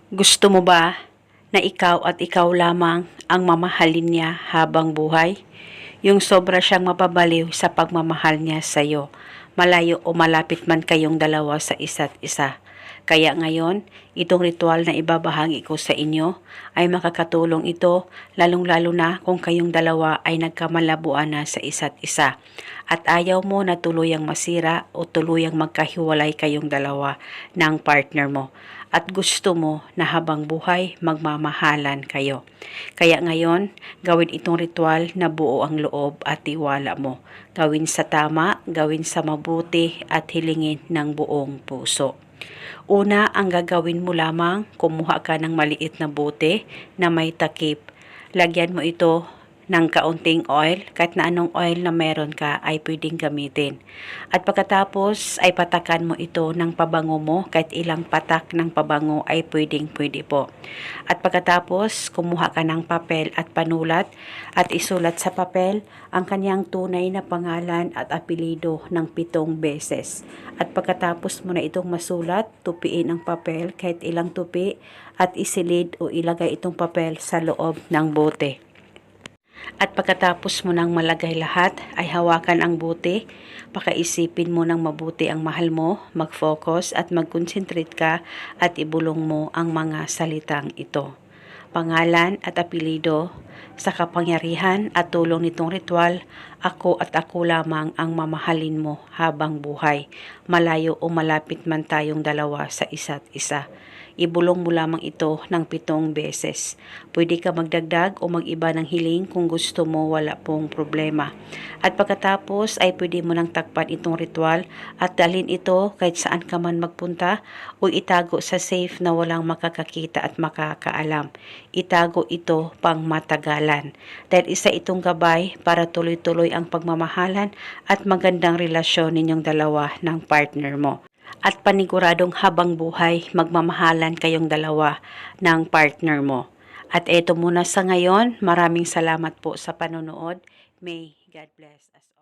Gusto mo ba na ikaw at ikaw lamang ang mamahalin niya habang buhay? Yung sobra siyang mapabaliw sa pagmamahal niya sa iyo, malayo o malapit man kayong dalawa sa isa't isa. Kaya ngayon, itong ritual na ibabahagi ko sa inyo ay makakatulong ito lalong-lalo na kung kayong dalawa ay nagkamalabuan na sa isa't isa at ayaw mo na tuluyang masira o tuluyang magkahiwalay kayong dalawa ng partner mo at gusto mo na habang buhay magmamahalan kayo. Kaya ngayon, gawin itong ritual na buo ang loob at tiwala mo. Gawin sa tama, gawin sa mabuti at hilingin ng buong puso. Una, ang gagawin mo lamang, kumuha ka ng maliit na bote na may takip. Lagyan mo ito ng kaunting oil, kahit na anong oil na meron ka ay pwedeng gamitin. At pagkatapos ay patakan mo ito ng pabango mo, kahit ilang patak ng pabango ay pwede po. At pagkatapos kumuha ka ng papel at panulat at isulat sa papel ang kanyang tunay na pangalan at apelido ng 7 beses. At pagkatapos mo na itong masulat, tupiin ang papel kahit ilang tupi at isilid o ilagay itong papel sa loob ng bote. At pagkatapos mo nang malagay lahat, ay hawakan ang bote, pakaisipin mo ng mabuti ang mahal mo, mag-focus at mag-concentrate ka at ibulong mo ang mga salitang ito. Pangalan at apelido, sa kapangyarihan at tulong nitong ritual, ako at ako lamang ang mamahalin mo habang buhay, malayo o malapit man tayong dalawa sa isa't isa. Ibulong mo lamang ito ng 7 beses. Pwede ka magdagdag o mag-iba ng hiling kung gusto mo, wala pong problema. At pagkatapos ay pwede mo nang takpan itong ritual at dalhin ito kahit saan ka man magpunta o itago sa safe na walang makakakita at makakaalam. Itago ito pang matagalan dahil isa itong gabay para tuloy-tuloy ang pagmamahalan at magandang relasyon ninyong dalawa ng partner mo. At paniguradong habang buhay magmamahalan kayong dalawa ng partner mo. At eto muna sa ngayon, maraming salamat po sa panonood. May God bless us all.